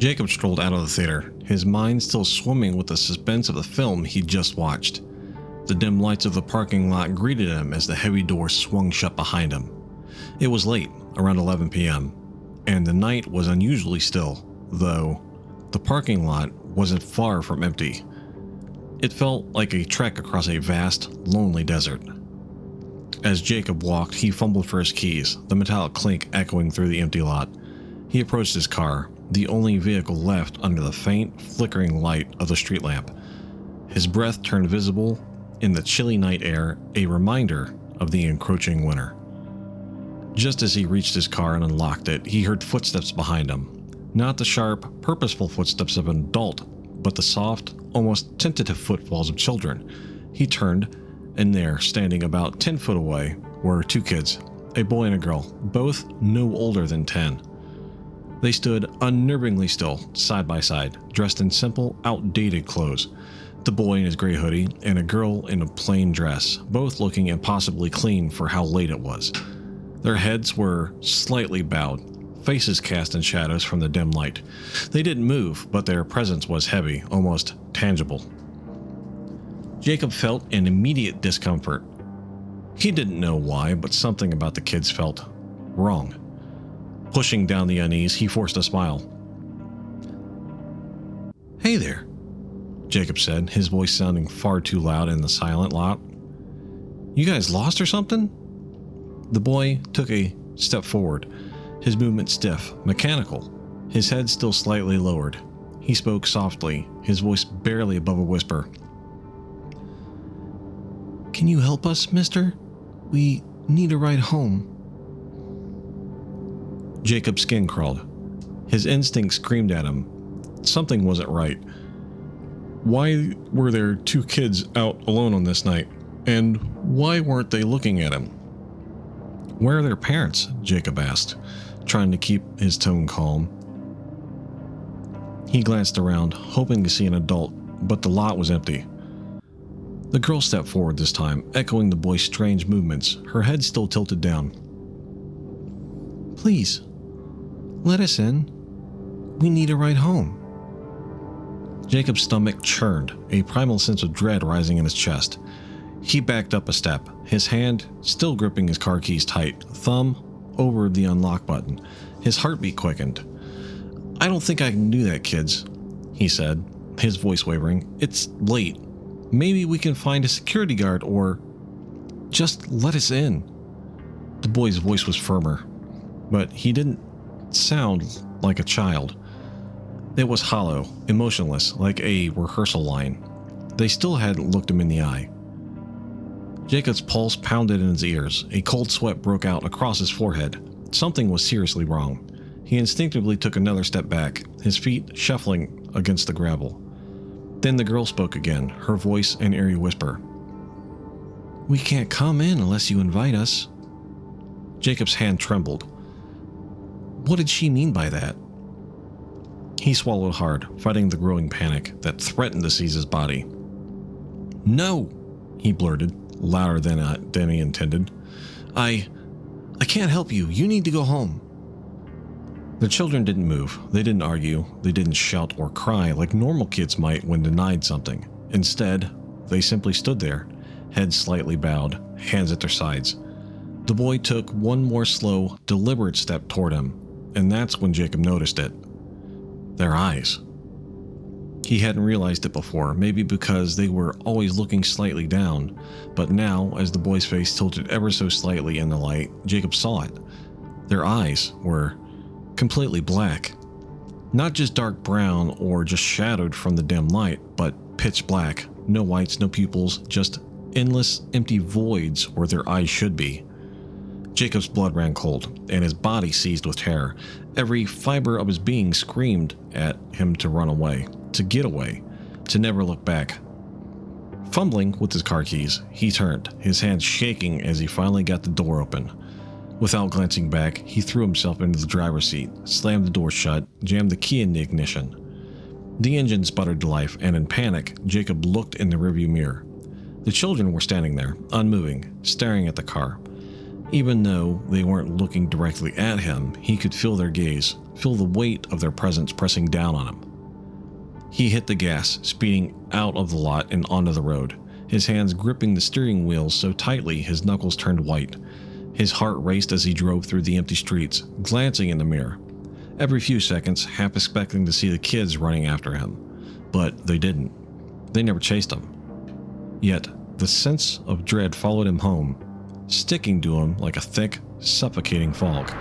Jacob strolled out of the theater, his mind still swimming with the suspense of the film he'd just watched. The dim lights of the parking lot greeted him as the heavy door swung shut behind him. It was late, around 11 p.m., and the night was unusually still, though the parking lot wasn't far from empty. It felt like a trek across a vast, lonely desert. As Jacob walked, he fumbled for his keys, the metallic clink echoing through the empty lot. He approached his car, the only vehicle left under the faint, flickering light of the street lamp. His breath turned visible in the chilly night air, a reminder of the encroaching winter. Just as he reached his car and unlocked it, he heard footsteps behind him. Not the sharp, purposeful footsteps of an adult, but the soft, almost tentative footfalls of children. He turned, and there, standing about 10 foot away, were two kids, a boy and a girl, both no older than 10. They stood unnervingly still, side by side, dressed in simple, outdated clothes. The boy in his gray hoodie, and a girl in a plain dress, both looking impossibly clean for how late it was. Their heads were slightly bowed, faces cast in shadows from the dim light. They didn't move, but their presence was heavy, almost tangible. Jacob felt an immediate discomfort. He didn't know why, but something about the kids felt wrong. Pushing down the unease, he forced a smile. "Hey there," Jacob said, his voice sounding far too loud in the silent lot. "You guys lost or something?" The boy took a step forward, his movement stiff, mechanical, his head still slightly lowered. He spoke softly, his voice barely above a whisper. "Can you help us, mister? We need a ride home." Jacob's skin crawled. His instincts screamed at him. Something wasn't right. Why were there two kids out alone on this night? And why weren't they looking at him? "Where are their parents?" Jacob asked, trying to keep his tone calm. He glanced around, hoping to see an adult, but the lot was empty. The girl stepped forward this time, echoing the boy's strange movements, her head still tilted down. "Please, let us in. We need a ride home." Jacob's stomach churned, a primal sense of dread rising in his chest. He backed up a step, his hand still gripping his car keys tight, thumb over the unlock button. His heartbeat quickened. "I don't think I can do that, kids," he said, his voice wavering. "It's late. Maybe we can find a security guard or just let us in." The boy's voice was firmer, but he didn't sound like a child. It was hollow, emotionless, like a rehearsal line. They still hadn't looked him in the eye. Jacob's pulse pounded in his ears. A cold sweat broke out across his forehead. Something was seriously wrong. He instinctively took another step back, his feet shuffling against the gravel. Then the girl spoke again, her voice an eerie whisper. "We can't come in unless you invite us." Jacob's hand trembled. What did she mean by that? He swallowed hard, fighting the growing panic that threatened to seize his body. "No," he blurted, louder than he intended. I can't help you. You need to go home." The children didn't move. They didn't argue. They didn't shout or cry like normal kids might when denied something. Instead, they simply stood there, heads slightly bowed, hands at their sides. The boy took one more slow, deliberate step toward him, and that's when Jacob noticed it. Their eyes. He hadn't realized it before, maybe because they were always looking slightly down, but now, as the boy's face tilted ever so slightly in the light, Jacob saw it. Their eyes were completely black. Not just dark brown or just shadowed from the dim light, but pitch black. No whites, no pupils, just endless, empty voids where their eyes should be. Jacob's blood ran cold, and his body seized with terror. Every fiber of his being screamed at him to run away, to get away, to never look back. Fumbling with his car keys, he turned, his hands shaking as he finally got the door open. Without glancing back, he threw himself into the driver's seat, slammed the door shut, jammed the key in the ignition. The engine sputtered to life, and in panic, Jacob looked in the rearview mirror. The children were standing there, unmoving, staring at the car. Even though they weren't looking directly at him, he could feel their gaze, feel the weight of their presence pressing down on him. He hit the gas, speeding out of the lot and onto the road, his hands gripping the steering wheel so tightly his knuckles turned white. His heart raced as he drove through the empty streets, glancing in the mirror. Every few seconds, half expecting to see the kids running after him. But they didn't. They never chased him. Yet, the sense of dread followed him home, sticking to him like a thick, suffocating fog.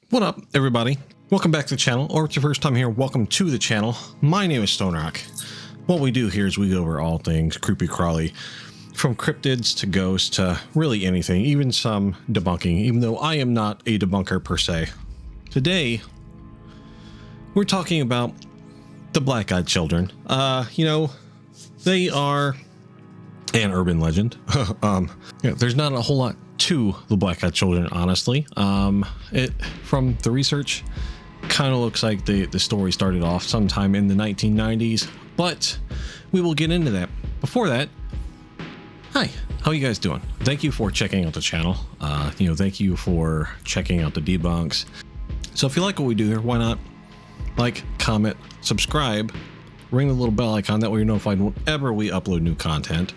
What up, everybody? Welcome back to the channel, or if it's your first time here, welcome to the channel. My name is Stone Rock. What we do here is we go over all things creepy crawly, from cryptids to ghosts to really anything, even some debunking, even though I am not a debunker per se. Today, we're talking about the Black-Eyed Children. They are an urban legend. There's not a whole lot to the Black-Eyed Children, honestly. It from the research kind of looks like the story started off sometime in the 1990s, but we will get into that. Before that, hi, how you guys doing? Thank you for checking out the channel. Thank you for checking out the debunks. So if you like what we do here, why not like, comment, subscribe, ring the little bell icon, that way you're notified whenever we upload new content.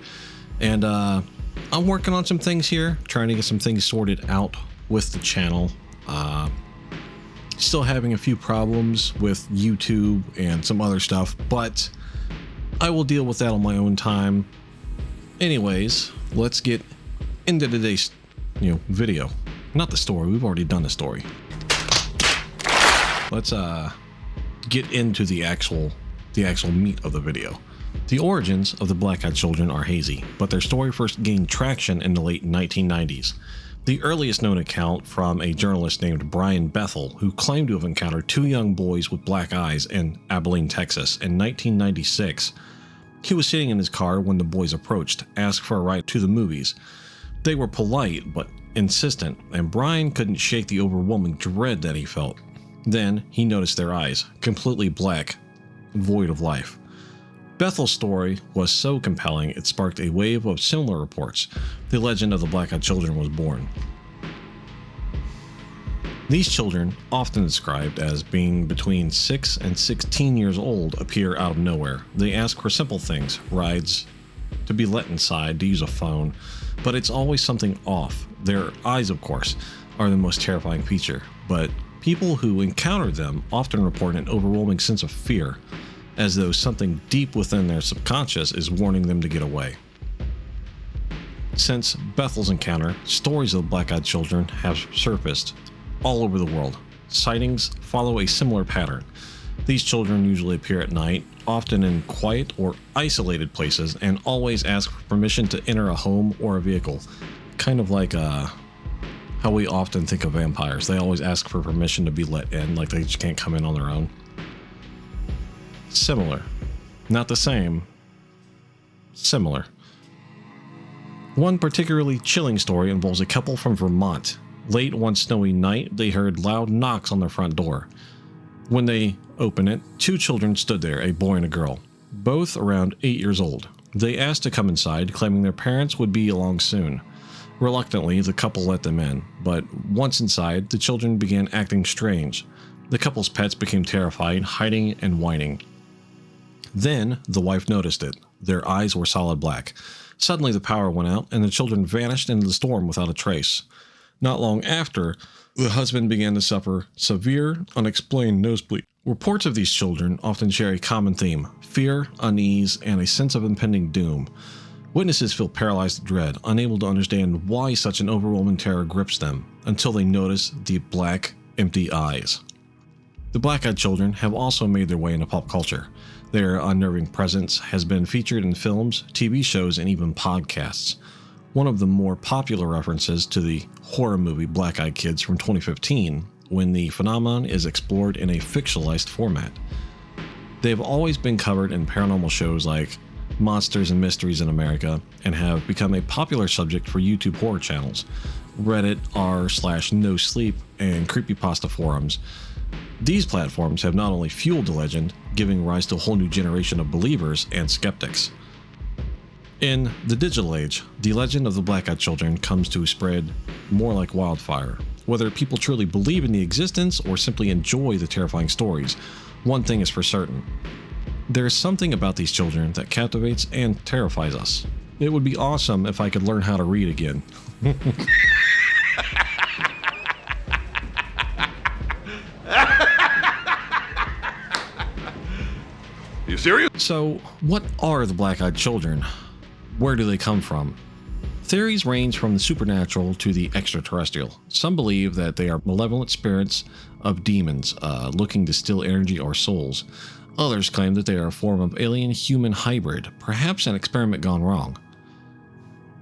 And I'm working on some things here, trying to get some things sorted out with the channel. Still having a few problems with YouTube and some other stuff, but I will deal with that on my own time. Anyways, let's get into today's video. Not the story, we've already done the story. Let's get into the actual meat of the video. The origins of the Black-Eyed Children are hazy, but their story first gained traction in the late 1990s. The earliest known account from a journalist named Brian Bethel, who claimed to have encountered two young boys with black eyes in Abilene, Texas in 1996. He was sitting in his car when the boys approached, asked for a ride to the movies. They were polite but insistent, and Brian couldn't shake the overwhelming dread that he felt. Then he noticed their eyes, completely black, void of life. Bethel's story was so compelling it sparked a wave of similar reports. The legend of the Black-Eyed Children was born. These children, often described as being between 6 and 16 years old, appear out of nowhere. They ask for simple things, rides, to be let inside, to use a phone, but it's always something off. Their eyes, of course, are the most terrifying feature, but people who encounter them often report an overwhelming sense of fear, as though something deep within their subconscious is warning them to get away. Since Bethel's encounter, stories of the Black-Eyed Children have surfaced all over the world. Sightings follow a similar pattern. These children usually appear at night, often in quiet or isolated places, and always ask for permission to enter a home or a vehicle. Kind of like how we often think of vampires. They always ask for permission to be let in, like they just can't come in on their own. Similar. Not the same. Similar. One particularly chilling story involves a couple from Vermont. Late one snowy night, they heard loud knocks on their front door. When they opened it, two children stood there, a boy and a girl, both around 8 years old. They asked to come inside, claiming their parents would be along soon. Reluctantly, the couple let them in, but once inside, the children began acting strange. The couple's pets became terrified, hiding and whining. Then, the wife noticed it. Their eyes were solid black. Suddenly, the power went out, and the children vanished into the storm without a trace. Not long after, the husband began to suffer severe, unexplained nosebleed. Reports of these children often share a common theme: fear, unease, and a sense of impending doom. Witnesses feel paralyzed with dread, unable to understand why such an overwhelming terror grips them, until they notice the black, empty eyes. The black-eyed children have also made their way into pop culture. Their unnerving presence has been featured in films, TV shows, and even podcasts. One of the more popular references to the horror movie Black Eyed Kids from 2015, when the phenomenon is explored in a fictionalized format. They have always been covered in paranormal shows like Monsters and Mysteries in America, and have become a popular subject for YouTube horror channels, Reddit, r/no sleep, and creepypasta forums. These platforms have not only fueled the legend, giving rise to a whole new generation of believers and skeptics. In the digital age, the legend of the black-eyed children comes to spread more like wildfire. Whether people truly believe in the existence or simply enjoy the terrifying stories, one thing is for certain. There is something about these children that captivates and terrifies us. It would be awesome if I could learn how to read again. You serious? So, what are the black-eyed children? Where do they come from? Theories range from the supernatural to the extraterrestrial. Some believe that they are malevolent spirits of demons looking to steal energy or souls. Others claim that they are a form of alien-human hybrid, perhaps an experiment gone wrong.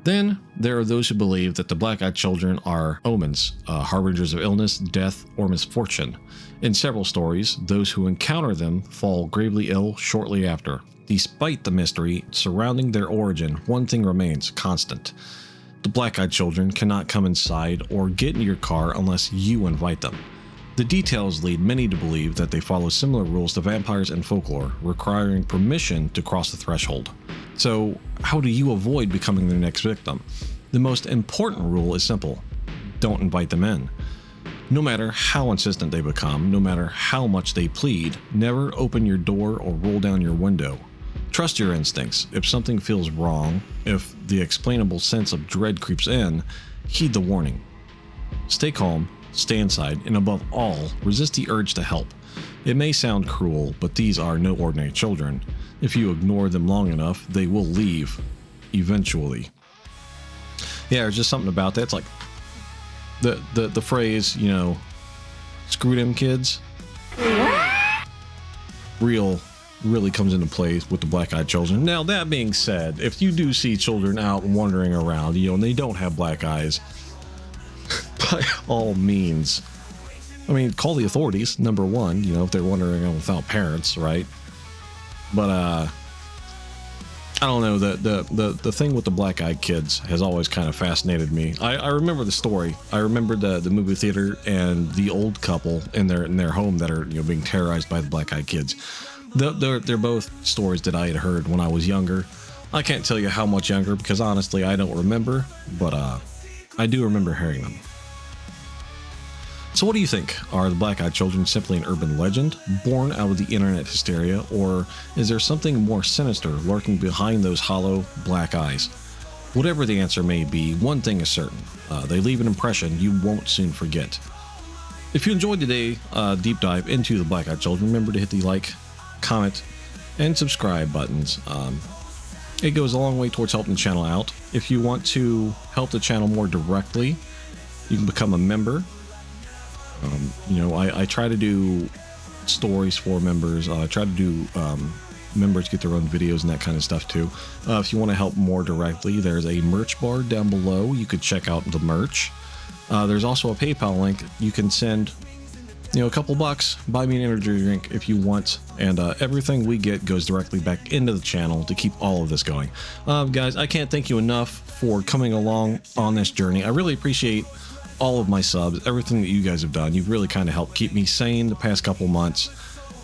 Then, there are those who believe that the black-eyed children are omens, harbingers of illness, death, or misfortune. In several stories, those who encounter them fall gravely ill shortly after. Despite the mystery surrounding their origin, one thing remains constant. The black-eyed children cannot come inside or get into your car unless you invite them. The details lead many to believe that they follow similar rules to vampires and folklore, requiring permission to cross the threshold. So, how do you avoid becoming their next victim? The most important rule is simple: don't invite them in. No matter how insistent they become, no matter how much they plead, never open your door or roll down your window. Trust your instincts. If something feels wrong, if the explainable sense of dread creeps in, heed the warning. Stay calm, stay inside, and above all, resist the urge to help. It may sound cruel, but these are no ordinary children. If you ignore them long enough, they will leave, eventually. Yeah, there's just something about that. It's like the phrase, screw them kids. Really comes into play with the black-eyed children. Now, that being said, if you do see children out wandering around, and they don't have black eyes, by all means, call the authorities, number one, if they're wandering around without parents, right? But, I don't know, the thing with the black-eyed kids has always kind of fascinated me. I remember the story. I remember the movie theater and the old couple in their home that are, being terrorized by the black-eyed kids. They're both stories that I had heard when I was younger. I can't tell you how much younger because honestly I don't remember, but I do remember hearing them. So what do you think? Are the black-eyed children simply an urban legend born out of the internet hysteria, or is there something more sinister lurking behind those hollow black eyes? Whatever the answer may be, one thing is certain. They leave an impression you won't soon forget. If you enjoyed today's deep dive into the black-eyed children, remember to hit the like, comment, and subscribe buttons. It goes a long way towards helping the channel out. If you want to help the channel more directly, you can become a member. I try to do stories for members. I try to do members get their own videos and that kind of stuff too. If you want to help more directly, there's a merch bar down below. You could check out the merch. There's also a PayPal link. You can send a couple bucks, buy me an energy drink if you want, and everything we get goes directly back into the channel to keep all of this going. Guys, I can't thank you enough for coming along on this journey. I really appreciate all of my subs, everything that you guys have done. You've really kind of helped keep me sane the past couple months,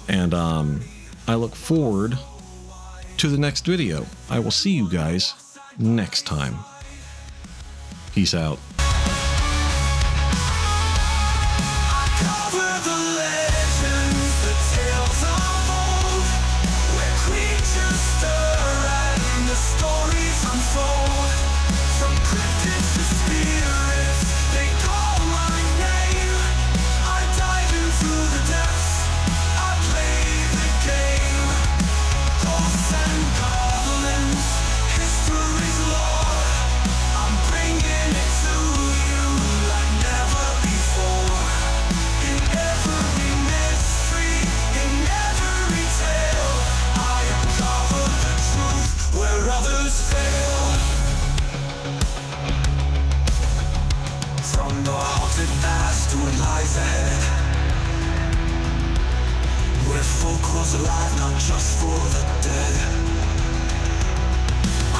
and I look forward to the next video. I will see you guys next time. Peace out. History's sit as to what lies ahead, where folklore's alive, not just for the dead.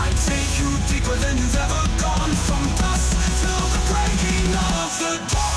I take you deeper than you've ever gone, from dusk till the breaking of the dawn.